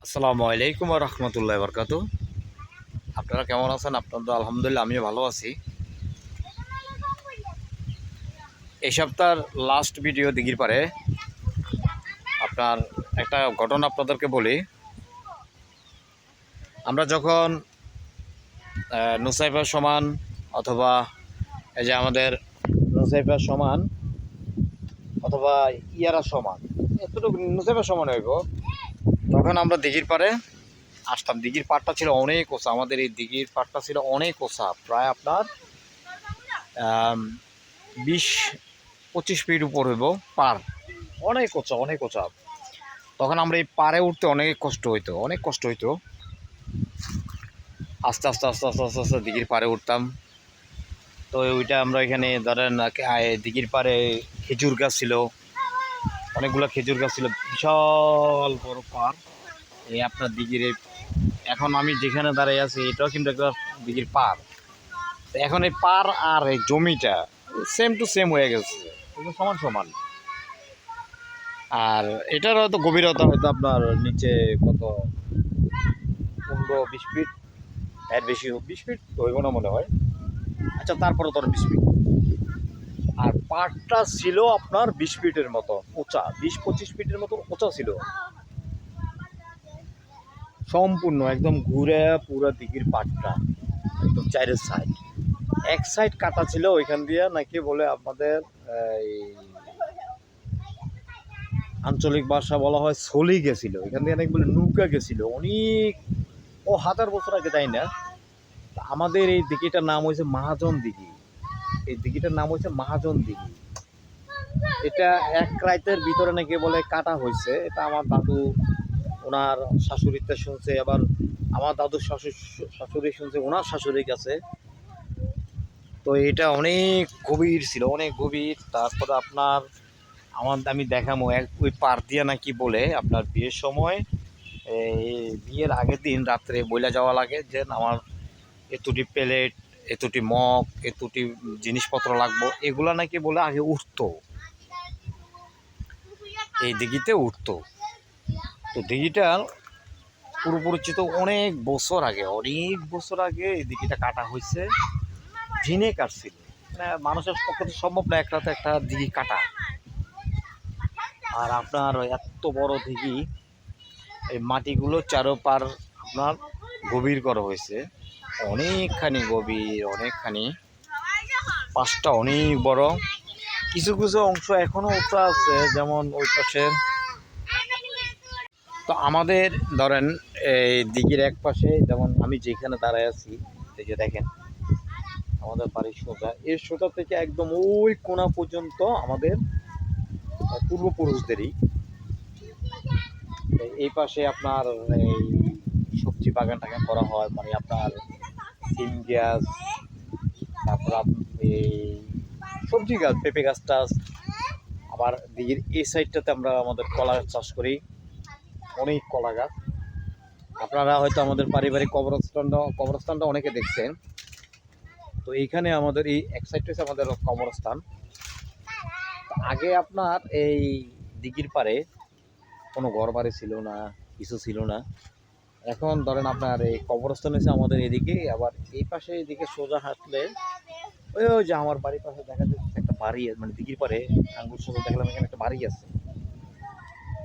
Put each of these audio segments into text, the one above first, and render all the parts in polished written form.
আসসালামু আলাইকুম ওয়া রাহমাতুল্লাহি ওয়া বারাকাতুহু। আপনারা কেমন আছেন? আপনাদের আলহামদুলিল্লাহ আমিও ভালো আছি। এই সপ্তাহের লাস্ট ভিডিও দিঘির পারে আপনার একটা ঘটনা আপনাদেরকে বলি। আমরা যখন নুসাইফার সমান অথবা এই যে আমাদের নুসাইফার সমান অথবা ইয়ারা সমান এতটুকু নুসাইফার সমান হইব, তখন আমরা দিঘির পারে আসতাম। দিঘির পাড়টা ছিল অনেক ওসা, আমাদের এই দিঘির পাড়টা ছিল অনেক ওসা, প্রায় আপনার 20-25 ফিট উপর হইব পার, অনেক উঁচা অনেক উঁচা। তখন আমরা এই পাড়ে উঠতে অনেক কষ্ট হইতো, অনেক কষ্ট হইতো। আস্তে আস্তে আস্তে আস্তে আস্তে আস্তে দিঘির পাড়ে উঠতাম। তো ওইটা আমরা এখানে ধরেন দিঘির পাড়ে খেজুর গাছ ছিল, অনেকগুলো খেজুর গাছ ছিল, বিশাল বড় পাড়। এই আপনার দিঘির এখন আমি যেখানে দাঁড়িয়ে আছি এটাও কিন্তু একটা দিঘির পাড়। তো এখন এই পাড় আর এই জমিটা সেম টু সেম হয়ে গেছে, সমান সমান। আর এটার হয়তো গভীরতা হয়তো আপনার নিচে কত 15-20 ফিট, এর বেশি 20 ফিট হইব না মনে হয়। আচ্ছা, তারপরে ধর 20 ফিট। আর পাড়টা ছিল আপনার 20 ফিটের মতো উঁচা, 20-25 ফিটের মতো উঁচা ছিল সম্পূর্ণ, একদম ঘুরে পুরো দিঘির পাড়টা একদম চারের সাইড। এক সাইড কাটা ছিল, ওইখান দিয়ে নাকি বলে আমাদের এই আঞ্চলিক ভাষা বলা হয় সলি গেছিল, এখান দিয়ে অনেক বলে নৌকা গেছিল অনেক, ও হাজার বছর আগে, তাই না? আমাদের এই দিঘিটার নাম হয়েছে মহাজন দিঘি। এই দিঘিটার নাম হয়েছে মহাজন দিঘি। এটা এক রাতের ভিতরে নাকি বলে কাটা হয়েছে। এটা আমার দাদু ওনার শাশুড়িতে শুনছে, আবার আমার দাদুর শাশুড়ি শুনছে ওনার শাশুড়ির কাছে। তো এটা অনেক গভীর ছিল, অনেক গভীর। তারপরে আপনার আমি দেখামো ওই পার দিয়া নাকি বলে আপনার বিয়ের সময়, এই বিয়ের আগের দিন রাত্রে বইলা যাওয়া লাগে যে আমার এতটি প্লেট, এতটি মগ, এতটি জিনিসপত্র লাগবো, এগুলা নাকি বলে আগে উঠতো, এই দিঘিতে উঠতো। তো দিঘিটা পূর্বপরিচিত অনেক বছর আগে, অনেক বছর আগে এই দিঘিটা কাটা হয়েছে, ঝিনে কাটছিল। মানে মানুষের পক্ষে তো সম্ভব না এক রাতে একটা দিঘি কাটা। আর আপনার এত বড় দিঘি, এই মাটিগুলো চারোপার আপনার গভীর করা হয়েছে, অনেকখানি গভীর, অনেকখানি। পাশটা অনেক বড়, কিছু কিছু অংশ এখনো উঁচা আছে, যেমন ওই পাশে। তো আমাদের ধরেন এই দিঘির এক পাশে, যেমন আমি যেখানে দাঁড়ায় আছি, এই যে দেখেন আমাদের বাড়ির সোজা, এর সোজা থেকে একদম ওই কোণা পর্যন্ত আমাদের পূর্বপুরুষদেরই। এই পাশে আপনার এই সবজি বাগান টাগান করা হয়, মানে আপনার সিম গাছ, তারপর এই সবজি গাছ, পেঁপে গাছ টাছ। আবার দিঘির এই সাইডটাতে আমরা আমাদের কলা চাষ করি, অনেক কলা গাছ। আপনারা হয়তো আমাদের পারিবারিক কবরস্থানটা অনেকে দেখছেন। তো এইখানে আমাদের এই এক সাইডটা হচ্ছে আমাদের কবরস্থান। আগে আপনার এই দিঘির পারে কোনো ঘর বাড়ি ছিল না, কিছু ছিল না। এখন ধরেন আপনার এই কবরস্থান হচ্ছে আমাদের এদিকে, আবার এই পাশে এদিকে সোজা হাঁটলে ওই ওই যে আমার বাড়ির পাশে দেখা যাচ্ছে একটা বাড়ি, মানে দিঘির পারে আঙ্গুর সোজা দেখলাম এখানে একটা বাড়ি আছে,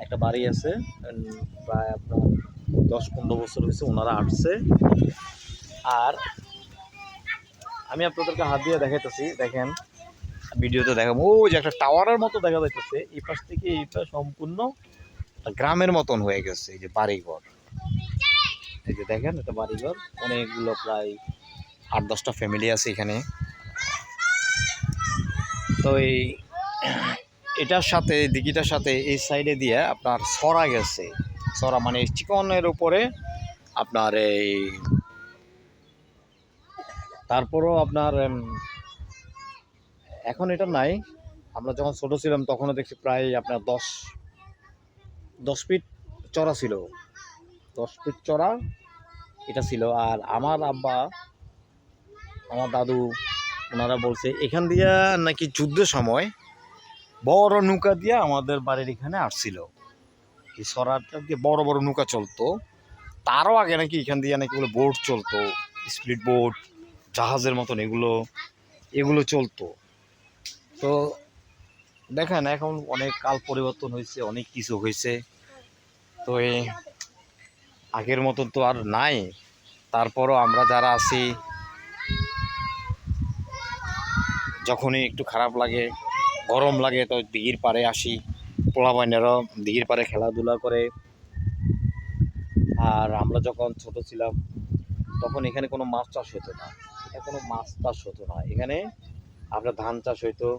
একটা বাড়ি আছে। প্রায় আপনার 10-15 বছর হয়েছে ওনারা আসছে। আর আমি আপনাদেরকে হাত দিয়ে দেখাইতেছি, দেখেন ভিডিওতে দেখাবো, ওই যে একটা টাওয়ারের মতো দেখা যাইতেছে, এই পাশ থেকে এই পাশ সম্পূর্ণ গ্রামের মতন হয়ে গেছে। এই যে বাড়িঘর, এই যে দেখেন এটা বাড়িঘর, অনেকগুলো প্রায় 8-10টা ফ্যামিলি আছে এখানে। তো এই এটার সাথে, দিঘিটার সাথে এই সাইডে দিয়ে আপনার সরা গেছে, সরা মানে চিকনের উপরে আপনার এই। তারপরও আপনার এখন এটা নাই, আমরা যখন ছোট ছিলাম তখনও দেখছি প্রায় আপনার 10 ফিট চড়া ছিল, 10 ফিট চড়া এটা ছিল। আর আমার আব্বা, আমার দাদু ওনারা বলছে এখান দিয়া নাকি যুদ্ধের সময় বড় নৌকা দিয়ে আমাদের বাড়ির এখানে আসছিল, এই সরাটা দিয়ে বড় বড় নৌকা চলতো। তারও আগে নাকি এখান দিয়ে নাকি বলে বোট চলতো, স্পিড বোট, জাহাজের মতন এগুলো চলতো। তো দেখেন এখন অনেক কাল পরিবর্তন হয়েছে, অনেক কিছু হয়েছে। তো এই আগের মতন তো আর নাই। তারপরও আমরা যারা আছি, যখনই একটু খারাপ লাগে, গরম লাগে, তো দিঘির পাড়ে আসি। পোলাপাইনেরও দিঘির পাড়ে খেলাধুলা করে। আর আমরা যখন ছোট ছিলাম তখন এখানে কোনো মাছ চাষ হতো না, কোনো মাছ চাষ হতো না এখানে। আপনার ধান চাষ হইতো।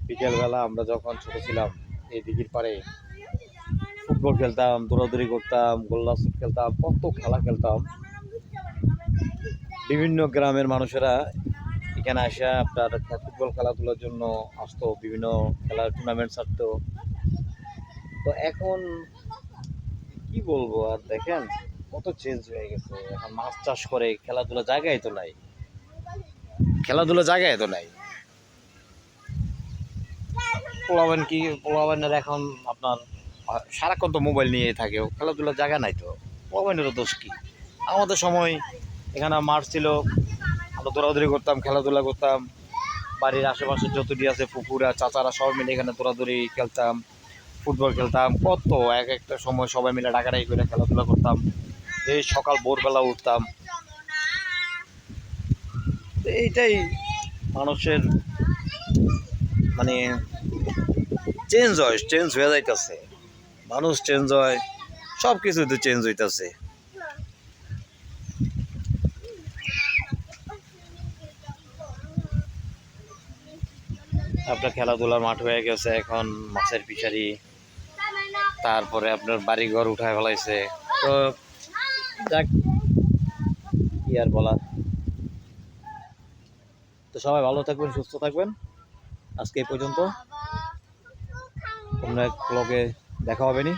বিকেলবেলা আমরা যখন ছোট ছিলাম এই দিঘির পাড়ে ফুটবল খেলতাম, দৌড়াদৌড়ি করতাম, গোল্লা ছুট খেলতাম, কত খেলা খেলতাম। বিভিন্ন গ্রামের মানুষেরা এখানে আসা আপনার ফুটবল খেলাধুলার জন্য আসতো, বিভিন্ন খেলার টুর্নামেন্ট ছাড়তো। তো এখন কি বলবো আর, দেখেন কত চেঞ্জ হয়ে গেছে। এখন মাছ চাষ করে, খেলাধুলা জায়গায় তো নাই, পোলাবেনের এখন আপনার সারাক্ষণ তো মোবাইল নিয়ে থাকে, খেলাধুলার জায়গা নাই। তো পোলাবেনেরও দোষ কি? আমাদের সময় এখানে মাঠ ছিল, আমরা দৌড়াদৌড়ি করতাম, খেলাধুলা করতাম। বাড়ির আশেপাশে যতটি আছে পুকুরা, চাচারা সবাই মিলে এখানে দৌড়াদৌড়ি খেলতাম, ফুটবল খেলতাম। কত এক একটা সময় সবাই মিলে ডাকাডাকি করে খেলাধুলা করতাম। এই সকাল ভোরবেলা উঠতাম। এইটাই মানুষের মানে চেঞ্জ হয়ে যাইতেছে। মানুষ চেঞ্জ হয়, সব কিছুতে চেঞ্জ হইতেছে। আপনার খেলাধুলার মাঠ হয়ে গেছে এখন মাছের পিছারি, তারপরে আপনার বাড়িঘর উঠায় ফেলাইছে। তো যাক, কি আর বলার। তো সবাই ভালো থাকবেন, সুস্থ থাকবেন। আজকে এই পর্যন্ত, অন্য এক ব্লগে দেখা হবে নি।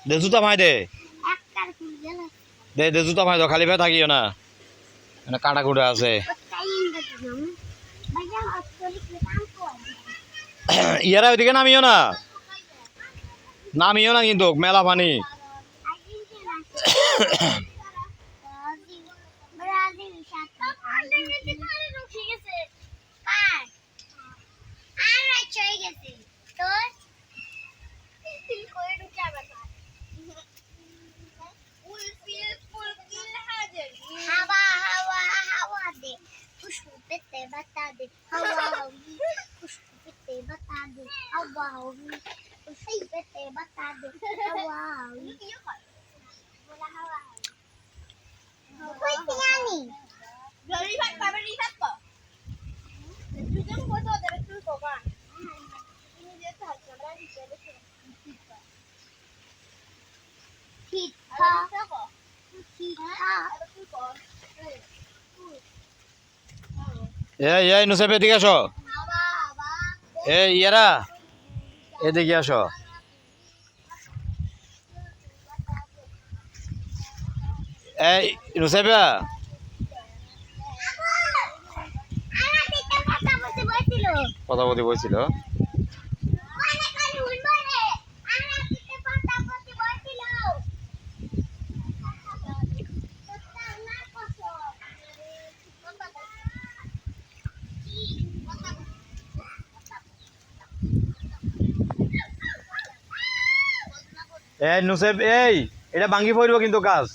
দে জুতা ভাই দে দে দে জুতা ভাই দো, খালি ভাই থাকিও না, কাটা কুটা আছে। ইয়ারা ওইদিকে নামিও না কিন্তু মেলা পানি। बता दे हवा खुशबू पे बता दे हवा खुशी पे बता दे हवा बोला हवा कोई नहीं जल्दी भाग पापा नहीं सकता तुझे को तो दे तू को का ये था चला ठीक था এই নুসাইব এদিকে আসো। এই ইয়ারা এদিকে আসো। এই নুসাইবা কথা বলতে বলছিল। এই নুসাইব, এই এটা ভাঙি পড়ব কিন্তু গাছ।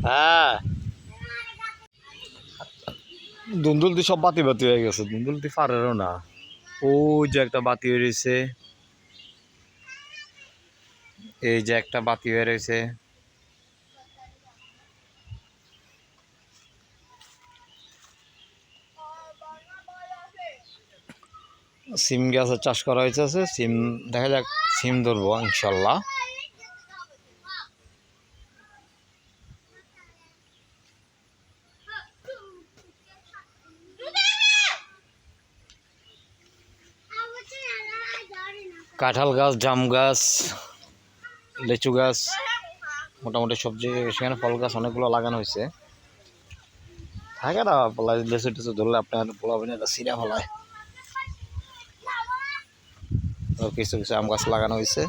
হ্যাঁ, দুন্দুলতি সব বাতি বাতি হয়ে গেছে, দুন্দুলতি পারেরও না। ওই যে একটা বাতি হয়ে রয়েছে, এই যে একটা বাতি হয়ে রয়েছে। সিম গাছের চাষ করা হয়েছে, সিম দেখা যাক, সিম ধরবো ইনশাল্লাহ। কাঁঠাল গাছ, জাম গাছ, লিচু গাছ, মোটামুটি সবজি, সেখানে ফল গাছ অনেকগুলো লাগানো হয়েছে। থাকে না লিচু টিচু ধরলে আপনার পোলাবেন এটা সিরা ফলায়। তো কিছু কিছু আম গাছ লাগানো হয়েছে।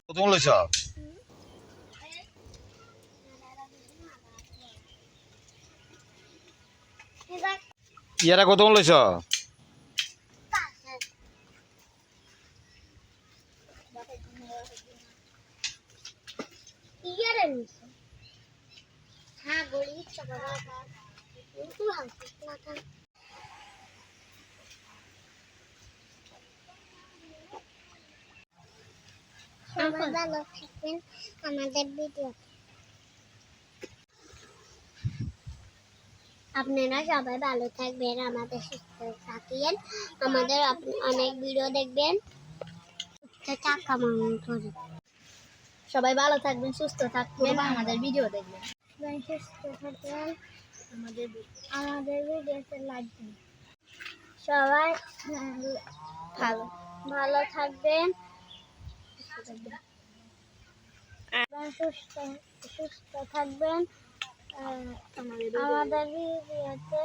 কত লইছ? ইয়ারা কত লইছ? সবাই ভালো থাকবেন আমাদের ভিডিও। আপনারা সবাই ভালো থাকবেন, আমাদের সুস্থ থাকেন, আমাদের অনেক ভিডিও দেখবেন, টাকা মন করে। সবাই ভালো থাকবেন, সুস্থ থাকবেন, আমাদের ভিডিও দেখবেন। সুস্থ থাকবেন, আমাদের ভিডিওতে লাইক দিন। সবাই ভালো থাকবেন, সুস্থ থাকবেন, আমাদের ভিডিওতে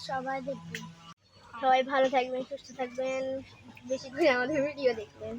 সবাই দেখবেন। সবাই ভালো থাকবেন, সুস্থ থাকবেন, বেশি করে আমাদের ভিডিও দেখবেন।